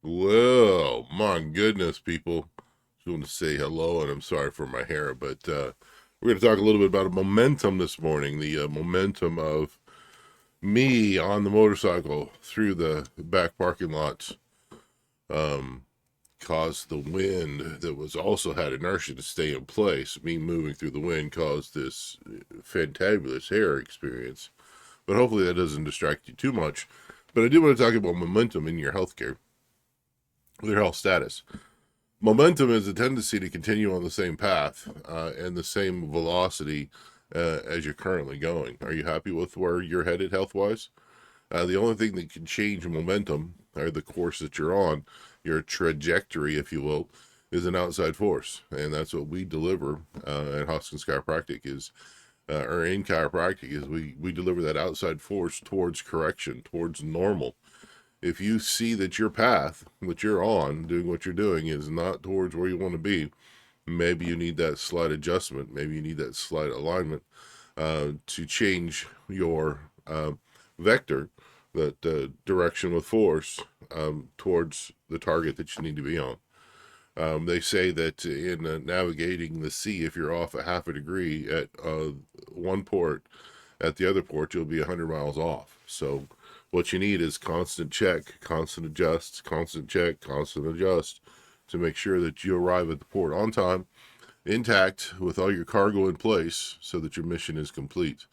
Well, my goodness, people. Just want to say hello, and I'm sorry for my hair, but we're going to talk a little bit about momentum this morning. The momentum of me on the motorcycle through the back parking lot um, caused the wind that was also had inertia to stay in place. Me moving through the wind caused this fantabulous hair experience. But hopefully that doesn't distract you too much. But I do want to talk about momentum in your healthcare, your health status. Momentum is a tendency to continue on the same path and the same velocity as you're currently going. Are you happy with where you're headed health wise? The only thing that can change momentum or the course that you're on, your trajectory, if you will, is an outside force, and that's what we deliver at Hoskins Chiropractic is, or in chiropractic is we deliver that outside force towards correction, towards normal. If you see that your path, that you're on, doing what you're doing, is not towards where you want to be, maybe you need that slight adjustment. Maybe you need that slight alignment to change your vector, that direction with force towards the target that you need to be on. They say that in navigating the sea, if you're off a half a degree at one port, at the other port, you'll be 100 miles off. So what you need is constant check, constant adjust, constant check, constant adjust to make sure that you arrive at the port on time, intact, with all your cargo in place so that your mission is complete.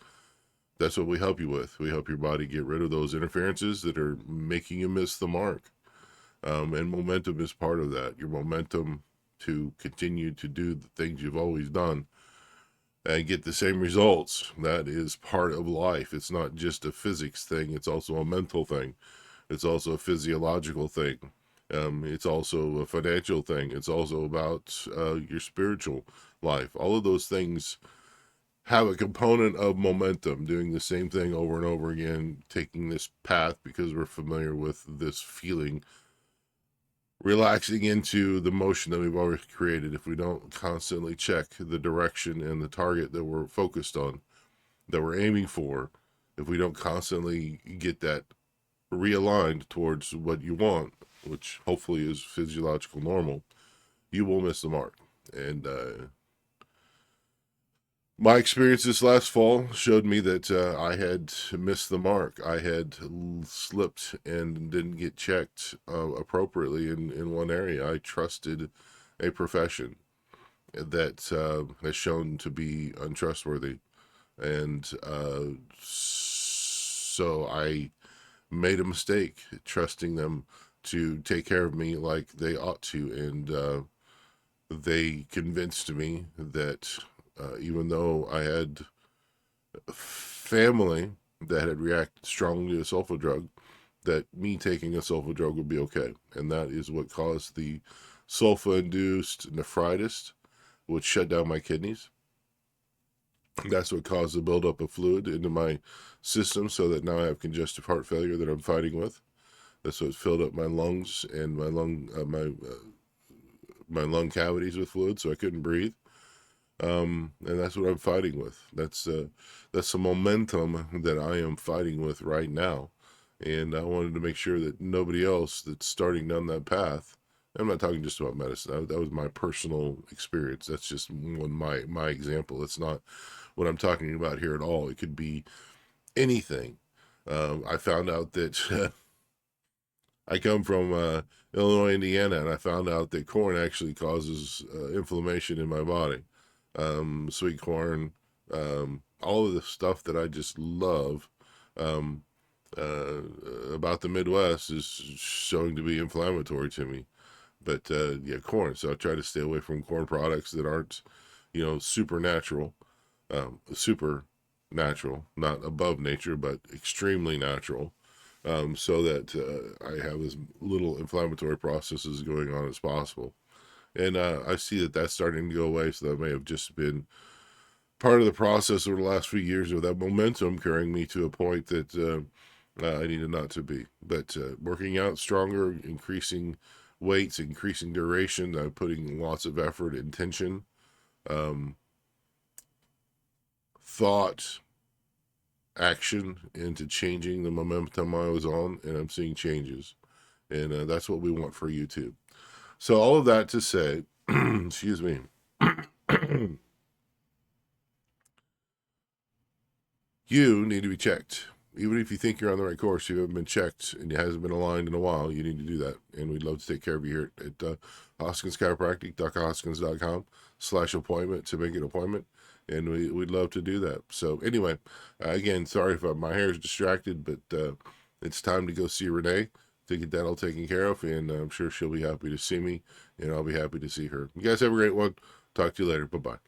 That's what we help you with. We help your body get rid of those interferences that are making you miss the mark. And momentum is part of that. Your momentum to continue to do the things you've always done and get the same results. That is part of life. It's not just a physics thing, it's also a mental thing, it's also a physiological thing. It's also a financial thing. It's also about your spiritual life. All of those things have a component of momentum, doing the same thing over and over again, taking this path because we're familiar with this feeling, relaxing into the motion that we've already created. If we don't constantly check the direction and the target that we're focused on, that we're aiming for, if we don't constantly get that realigned towards what you want, which hopefully is physiological normal, you will miss the mark. And my experience this last fall showed me that I had missed the mark. I had slipped and didn't get checked appropriately in one area. I trusted a profession that has shown to be untrustworthy. And so I made a mistake trusting them to take care of me like they ought to. And they convinced me that even though I had family that had reacted strongly to a sulfa drug, that me taking a sulfa drug would be okay. And that is what caused the sulfa induced nephritis, which shut down my kidneys. That's what caused the buildup of fluid into my system, so that now I have congestive heart failure that I'm fighting with. That's what filled up my lungs and my lung cavities with fluid, so I couldn't breathe. And that's what I'm fighting with. That's the momentum that I am fighting with right now, and I wanted to make sure that nobody else that's starting down that path. I'm not talking just about medicine. That was my personal experience. That's just one my example. It's not what I'm talking about here at all. It could be anything. I found out that I come from Illinois, Indiana, and I found out that corn actually causes inflammation in my body. Sweet corn, all of the stuff that I just love um, uh, about the Midwest is showing to be inflammatory to me. But yeah, corn. So I try to stay away from corn products that aren't, supernatural, super natural, not above nature, but extremely natural, so that I have as little inflammatory processes going on as possible. And I see that that's starting to go away. So that may have just been part of the process over the last few years of that momentum carrying me to a point that I needed not to be. But working out stronger, increasing weights, increasing duration, putting lots of effort, intention, um, thought, action into changing the momentum I was on, and I'm seeing changes. And that's what we want for you too. So all of that to say, excuse me, you need to be checked. Even if you think you're on the right course, you haven't been checked and it hasn't been aligned in a while, you need to do that. And we'd love to take care of you here at Hoskins Chiropractic, drhoskins.com/appointment to make an appointment. And we'd love to do that. So anyway, again, sorry if my hair is distracted, but it's time to go see Renee to get that all taken care of. And I'm sure she'll be happy to see me, and I'll be happy to see her. You guys have a great one. Talk to you later. Bye-bye.